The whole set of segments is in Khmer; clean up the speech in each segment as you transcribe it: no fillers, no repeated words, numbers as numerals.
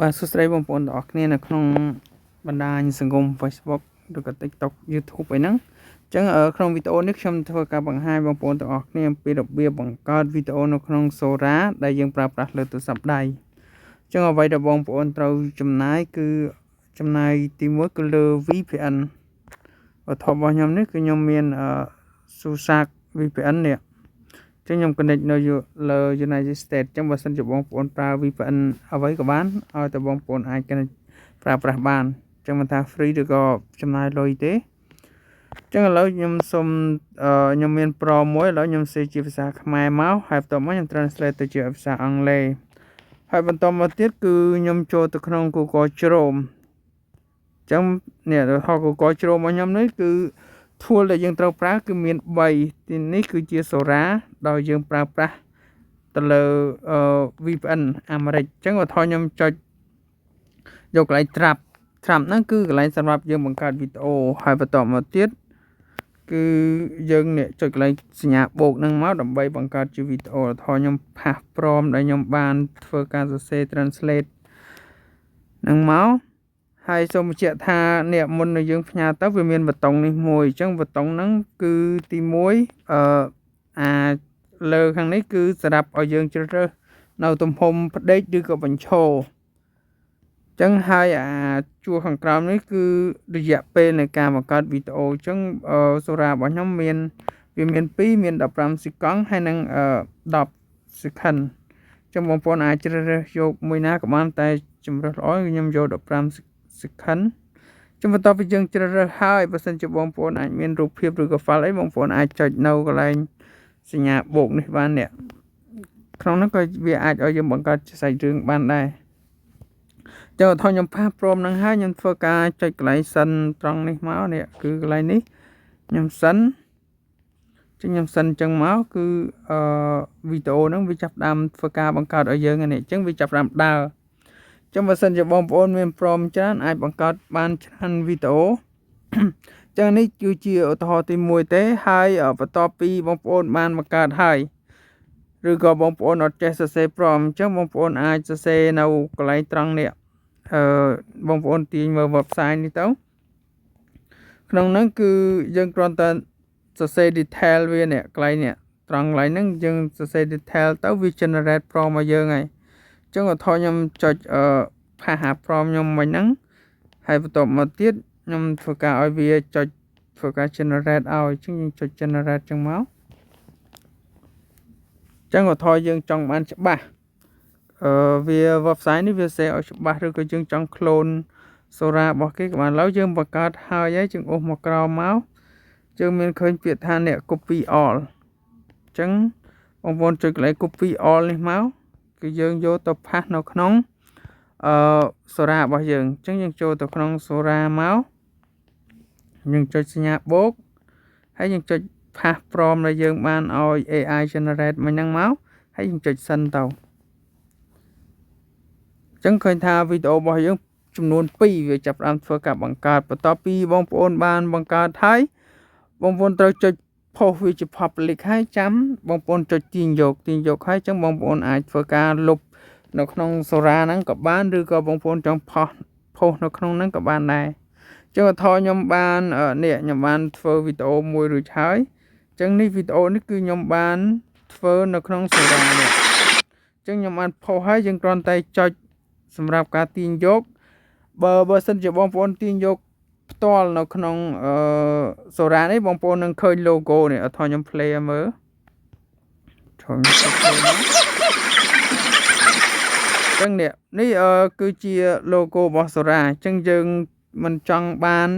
បាទសួស្តីបងប្អូនទាំងអស់គ្នានៅក្នុងបណ្ដាញសង្គម Facebook ឬក៏ TikTok YouTube អីហ្នឹងអញ្ចឹងក្នុងវីដេអូនេះខ្ញុំធ្វើការបង្ហាញបងប្អូនទាំងអស់គ្នាអំពីរបៀបបង្កើតវីដេអូនៅក្នុង Sora ដែលយើងប្រើប្រាស់លើទូរស័ព្ទដៃអញ្ចឹងអ្វីដែលបងប្អូនត្រូវចំណាយគឺចំណាយទី1គឺលើ VPN ឧទាហរណ៍របស់ខ្ញុំនេះគឺខ្ញុំមាន Susak VPN នេះចឹងខ្ញុំ connect នៅលើ United States ចឹងបើសិនជាបងប្អូនប្រើ VPN អ្វីក៏បានឲ្យតែបងប្អូនអាច connect ប្រើប្រាស់បានចឹងមិនថា free ឬក៏ចំណាយលុយទេចឹងឥឡូវខ្ញុំសូមខ្ញុំមាន Pro មួយឥឡូវខ្ញុំសេជាភាសាខ្មែរមកហើយបន្ទាប់មកខ្ញុំ translate ទៅជាភាសាអង់គ្លេសហើយបន្តមកទៀតគឺខ្ញុំចូលទៅក្នុង Google Chrome ចឹងនេះឧទាហរណ៍ Google Chrome របស់ខ្ញុំនេះគឺ tool ដែលយើងត្រូវប្រើគឺមាន3ទីនេះគឺជា Sora ដោយយើងប្រើប្រាស់ទៅលើ VPN អាមេរិកអញ្ចឹងឧទាហរណ៍ខ្ញុំចុចយកកន្លែង trap ហ្នឹងគឺកន្លែងសម្រាប់យើងបង្កើតវីដេអូហើយបន្តមកទៀតគឺយើងនេះចុចកន្លែងសញ្ញាបូកហ្នឹងមកដើម្បីបង្កើតជាវីដេអូឧទាហរណ៍ខ្ញុំផាសព្រមដែលខ្ញុំបានធ្វើការសរសេរ translate ហ្នឹងមកហើយសូមបញ្ជាក់ថាអ្នកមុននៅយើងផ្ញើទៅវាមានប៊ូតុងនេះមួយអញ្ចឹងប៊ូតុងហ្នឹងគឺទី1អាលើខាងនេះគឺសម្រាប់ឲ្យយើងជ្រើសរើសនៅទំហំផ្ដេកឬក៏បញ្ឈរអញ្ចឹងហើយអាជួរខាងក្រោមនេះគឺរយៈពេលនៃការបង្កើតវីដេអូអញ្ចឹងSoraរបស់ខ្ញុំមានវាមាន2មាន15សេកង់ហើយនឹង10 second ចឹងបងប្អូនអាចជ្រើសរើសយកមួយណាក៏បានតែជំរើសល្អខ្ញុំយក15 second ចឹងបន្ទាប់ពីយើងជ្រើសរើសហើយបើសិនជាបងប្អូនអាចមានរូបភាពឬក៏ file អីបងប្អូនអាចចុចនៅកន្លែងសញ្ញាបូកនេះបាននេះក្នុងនោះក៏វាអាចឲ្យយើងបង្កើតជាសាច់រឿងបានដែរចឹងឧទាហរណ៍ខ្ញុំផាសព្រមនឹងហើយខ្ញុំធ្វើការចុចកន្លែងសិនត្រង់នេះមកនេះគឺកន្លែងនេះខ្ញុំសិនខ្ញុំសិនចឹងមកគឺវីដេអូហ្នឹងវាចាប់ផ្ដើមធ្វើការបង្កើតឲ្យយើងនេះចឹងវាចាប់ផ្ដើមដើរចឹងបើសិនជាបងប្អូនមានព្រមច្រើនអាចបង្កើតបានច្រើនវីដេអូចឹងនេះគឺជាឧទាហរណ៍ទី1ទេហើយបន្ទាប់ពីបងប្អូនបានបង្កើតហើយឬក៏បងប្អូនអត់ចេះសរសេរព្រមអញ្ចឹងបងប្អូនអាចសរសេរនៅកន្លែងត្រង់នេះបងប្អូនទាញមើល website នេះទៅក្នុងហ្នឹងគឺយើងគ្រាន់តែសរសេរ detail វានេះកន្លែងនេះត្រង់កន្លែងហ្នឹងយើងសរសេរ detail ទៅវា generate prompt មកយើងហើយអញ្ចឹងឧទាហរណ៍ខ្ញុំចុចផាសអា prompt ខ្ញុំមិញហ្នឹងហើយបន្ទាប់មកទៀតខ្ញុំធ្វើការឲ្យវាចុចធ្វើការ generate ឲ្យអញ្ចឹងយើងចុច generate ចឹងមកអញ្ចឹងឧទាហរណ៍យើងចង់បានច្បាស់វា website នេះវាសេឲ្យច្បាស់ឬក៏យើងចង់ clone Sora របស់គេក៏បានឡើយយើងបង្កើតហើយយើងអូសមកក្រោមមកយើងមានឃើញពាក្យថាអ្នក copy all អញ្ចឹងបងប្អូនចុចកន្លែង copy all នេះមកគឺយើងយកទៅផាសនៅក្នុងSora របស់យើងអញ្ចឹងយើងចូលទៅក្នុង Sora មកយើងចុចសញ្ញាបូកហើយយើងចុចផាសព្រមដែលយើងបានឲ្យ AI generate មិញហ្នឹងមកហើយយើងចុចសិនទៅចឹងឃើញថាវីដេអូរបស់យើងចំនួន2វាចាប់ផ្ដើមធ្វើការបង្កើតបន្ទាប់ពីបងប្អូនបានបង្កើតហើយបងប្អូនត្រូវចុច post វាជា public ហើយចាំបងប្អូនចុចទាញយកហើយចឹងបងប្អូនអាចធ្វើការលុបនៅក្នុង Sora ហ្នឹងក៏បានឬក៏បងប្អូនចង់post នៅក្នុងហ្នឹងក៏បានដែរចឹងឧទាហរណ៍ខ្ញុំបានខ្ញុំបានធ្វើវីដេអូមួយរួចហើយចឹងនេះវីដេអូនេះគឺខ្ញុំបានធ្វើនៅក្នុង Sora នេះចឹងខ្ញុំបាន post ហើយយើងគ្រាន់តែចុចសម្រាប់ការទាញយកបើសិនជាបងប្អូនទាញយកផ្ទាល់នៅក្នុងSora នេះបងប្អូននឹងឃើញ logo នេះអត់ថយខ្ញុំ play ឲ្យមើលចឹងនេះគឺជា logo របស់ Sora អញ្ចឹងយើងមិនចង់បាន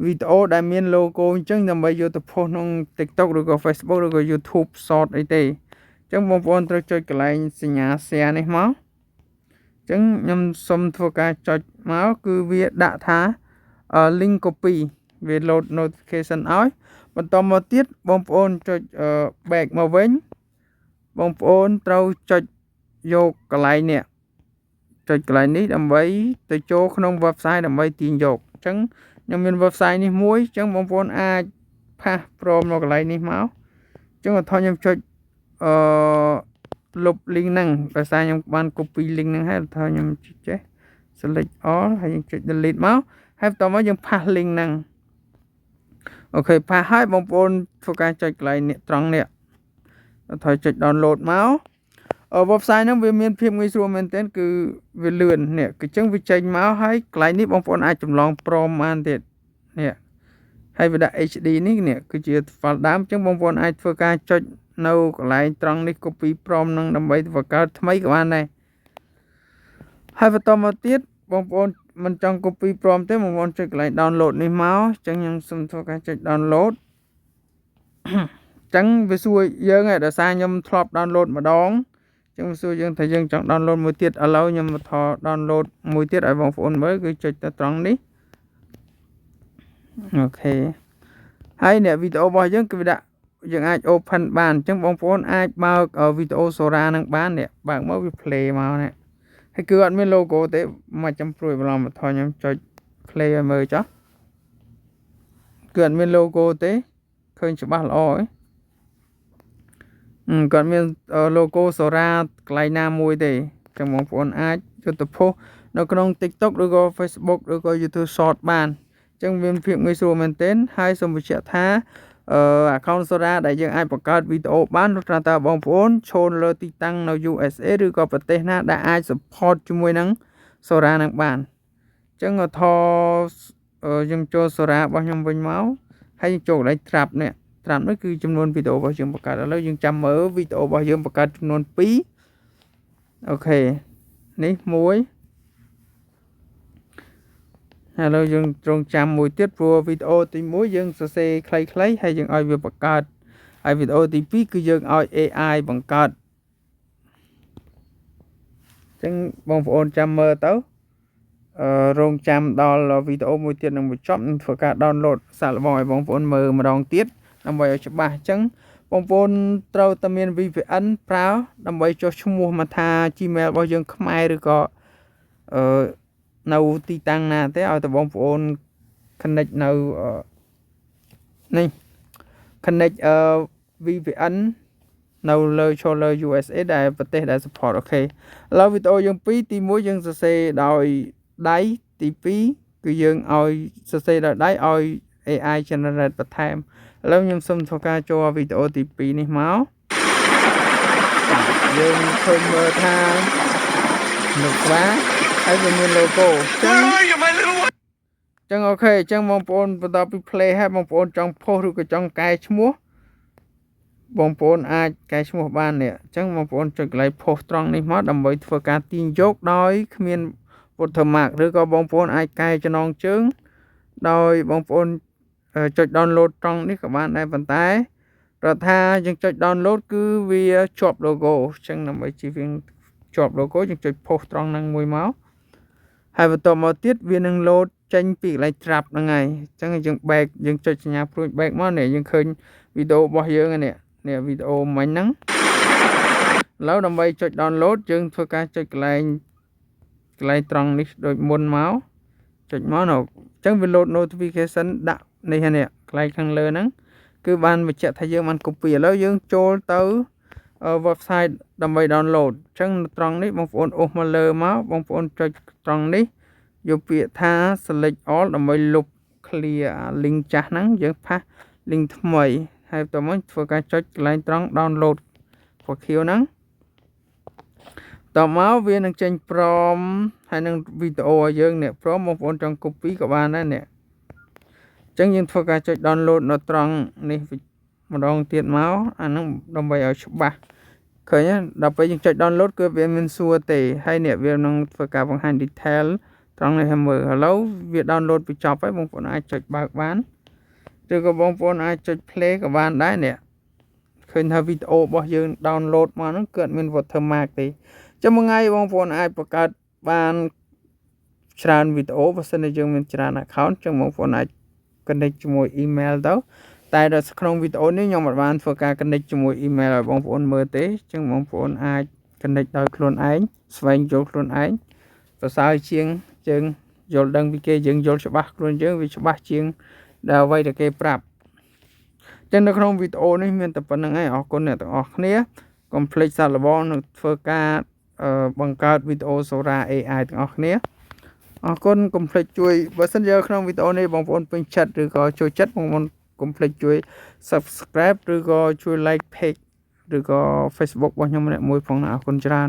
វីដេអូដែលមាន logo អញ្ចឹងដើម្បីយកទៅ post ក្នុង TikTok ឬក៏ Facebook ឬក៏ YouTube Short អីទេអញ្ចឹងបងប្អូនត្រូវចុចកន្លែងសញ្ញា share នេះមកចឹងខ្ញុំសុំធ្វើការចុចមកគឺវាដាក់ថា link copy វា load notification ឲ្យបន្តមកទៀតបងប្អូនចុច back មកវិញបងប្អូនត្រូវចុចយកកន្លែងនេះចុចកន្លែងនេះដើម្បីទៅចូលក្នុង website ដើម្បីទាញយកអញ្ចឹងខ្ញុំមាន website នេះមួយអញ្ចឹងបងប្អូនអាចផាសព្រមនៅកន្លែងនេះមកអញ្ចឹងឧទាហរណ៍ខ្ញុំចុចលុប link ហ្នឹងដោយសារខ្ញុំបាន copy link ហ្នឹងហើយថាខ្ញុំចេះ select all ហើយយើងចុច delete មកហើយបន្តមកយើង pass link ហ្នឹងអូខេ pass ហើយបងប្អូនធ្វើការចុចកន្លែងនេះត្រង់នេះថយចុច download មក website ហ្នឹងវាមានភាពងាយស្រួលមែនទែនគឺវាលឿននេះគឺចឹងវាចេញមកហើយកន្លែងនេះបងប្អូនអាចចម្លងព្រមបានទៀតនេះហើយវាដាក់ HD នេះគឺជា file ដើមចឹងបងប្អូនអាចធ្វើការចុចនៅកន្លែងត្រង់នេះ copy ព្រមនឹងដើម្បីបង្កើតថ្មីក៏បានដែរហើយបន្តមកទៀតបងប្អូនមិនចង់ copy ព្រមទេបងប្អូនចុចកន្លែង download នេះមកចឹងខ្ញុំសូមធ្វើការចុច download ចឹងវាសួរយើងឯងដោយសារខ្ញុំធ្លាប់ download ម្ដងចឹងវាសួរយើងថាយើងចង់ download មួយទៀតឥឡូវខ្ញុំថត download មួយទៀតឲ្យបងប្អូនមើលគឺចុចទៅត្រង់នេះអូខេហើយអ្នកវីដេអូរបស់យើងគឺវាដាក់យើងអាច open បានអញ្ចឹងបងប្អូនអាចបើកវីដេអូ Sora នឹងបាននេះបើកមកវា play មកនេះហើយគឺអត់មាន logo ទេមកចាំព្រួយបន្លំបន្ថយខ្ញុំចុច play ឲ្យមើលចុះគឺអត់មាន logo ទេឃើញច្បាស់ល្អហ៎គាត់មាន logo Sora កន្លែងណាមួយទេចឹងបងប្អូនអាចយកទៅ post នៅក្នុង TikTok ឬក៏ Facebook ឬក៏ YouTube Short បានចឹងមានភាពងាយស្រួលមែនទែនហើយសូមបញ្ជាក់ថា account Sora ដែលយើងអាចបង្កើតវីដេអូបានព្រោះតើបងប្អូនឈរលើទីតាំងនៅ USA ឬក៏ប្រទេសណាដែលអាច support ជាមួយនឹង Sora នឹងបានចឹងខ្ញុំចូល Sora របស់ខ្ញុំវិញមកហើយយើងចូលកន្លែង trap នេះគឺចំនួនវីដេអូរបស់យើងបង្កើតឥឡូវយើងចាំមើលវីដេអូរបស់យើងបង្កើតចំនួន2អូខេនេះ1ឥឡូវយើងត្រង់ចាំមួយទៀតព្រោះវីដេអូទី1យើងសរសេរខ្លីៗហើយយើងឲ្យវាបង្កើតហើយវីដេអូទី2គឺយើងឲ្យ AI បង្កើតអញ្ចឹងបងប្អូនចាំមើលទៅរងចាំដល់វីដេអូមួយទៀតនឹងបញ្ចប់នឹងធ្វើការ download សាកល្បងឲ្យបងប្អូនមើលម្ដងទៀតដើម្បីឲ្យច្បាស់អញ្ចឹងបងប្អូនត្រូវតែមាន VPN ប្រើដើម្បីចុះឈ្មោះមកថា Gmail របស់យើងខ្មែរឬក៏នៅទីតាំងណាទេឲ្យតែបងប្អូន connect នៅនេះ connect VPN នៅលើចូលលើ USA ដែលប្រទេសដែល support អូខេឥឡូវវីដេអូយើងទី1យើងសរសេរដោយដៃទី2គឺយើងឲ្យសរសេរដោយដៃឲ្យ AI generate បន្ថែមឥឡូវខ្ញុំសូមធ្វើការចូលវីដេអូទី2នេះមកយើងឃើញមើលថានៅក្បាលហើយវាមាន logo ចឹងអូខេចឹងបងប្អូនបន្តពី play ហើយបងប្អូនចង់ post ឬក៏ចង់កែឈ្មោះបងប្អូនអាចកែឈ្មោះបាននេះអញ្ចឹងបងប្អូនចុចកន្លែង post ត្រង់នេះមកដើម្បីធ្វើការទាញយកដោយគ្មាន watermark ឬក៏បងប្អូនអាចកែចំណងជើងដោយបងប្អូនចុច download ត្រង់នេះក៏បានដែរប៉ុន្តែរដ្ឋាយើងចុច download គឺវាជាប់ logo អញ្ចឹងដើម្បីជៀសវាងជាប់ logo យើងចុច post ត្រង់ហ្នឹងមួយមកហើយបន្តមកទៀតវានឹង load ចេញពីកន្លែង trap ហ្នឹងហើយអញ្ចឹងយើង back យើងចុចសញ្ញាព្រួយ back មកនេះយើងឃើញវីដេអូរបស់យើងនេះវីដេអូមិញហ្នឹងឥឡូវដើម្បីចុច download យើងធ្វើការចុចកន្លែងត្រង់នេះដូចមុនមកចុចមកអញ្ចឹងវា load notification ដាក់នេះកន្លែងខាងលើហ្នឹងគឺបានបញ្ជាក់ថាយើងបាន copy ឥឡូវយើងចូលទៅ website ដើម្បី download អញ្ចឹងត្រង់នេះបងប្អូនអូសមកលើមកបងប្អូនចុចត្រង់នេះយកពាក្យថា select all ដើម្បីលុប clear link ចាស់ហ្នឹងយើងផាស link ថ្មីហើយបន្តមកធ្វើការចុចកន្លែងត្រង់ download ពណ៌ខៀវហ្នឹងតមកវានឹងចេញព្រមហើយនឹងវីដេអូឲ្យយើងនេះព្រមបងប្អូនចង់ copy ក៏បានដែរនេះអញ្ចឹងយើងធ្វើការចុច download នៅត្រង់នេះម្ដងទៀតមកអាហ្នឹងដើម្បីឲ្យច្បាស់ឃើញដល់ពេលយើងចុច download គឺវាមានសួរទេហើយនេះវានឹងធ្វើការបង្ហាញ detail ត្រង់នេះឲ្យមើលឥឡូវវា download បញ្ចប់ហើយបងប្អូនអាចចុចបើកបានឬក៏បងប្អូនអាចចុច play ក៏បានដែរនេះឃើញថាវីដេអូរបស់យើង download មកហ្នឹងគឺអត់មាន watermark ទេចាំមួយថ្ងៃបងប្អូនអាចបង្កើតបានច្រើនវីដេអូបើសិនជាយើងមានច្រើន account ចឹងបងប្អូនអាច connect ជាមួយ email ទៅតែដល់ក្នុងវីដេអូនេះខ្ញុំអត់បានធ្វើការ connect ជាមួយ email ឲ្យបងប្អូនមើលទេចឹងបងប្អូនអាច connect ដោយខ្លួនឯងស្វែងយល់ខ្លួនឯងប្រសើរជាងយើងយល់ដឹងពីគេយើងយល់ច្បាស់ខ្លួនយើងវាច្បាស់ជាងដែលអ្វីដែលគេប្រាប់ចឹងនៅក្នុងវីដេអូនេះមានតែប៉ុណ្្នឹងឯងអរគុណអ្នកទាំងអស់គ្នាកុំភ្លេចសាកល្បងនឹងធ្វើការបង្កើតវីដេអូ Sora AI ទាំងអស់គ្នា អរគុណកុំភ្លេចជួយបើសិនជាក្នុងវីដេអូនេះបងប្អូនពេញចិត្តឬក៏ចូលចិត្តបងប្អូនកុំភ្លេចជួយ Subscribe ឬក៏ជួយ Like Page ឬក៏ Facebook របស់ខ្ញុំម្នាក់មួយផងណាអរគុណច្រើន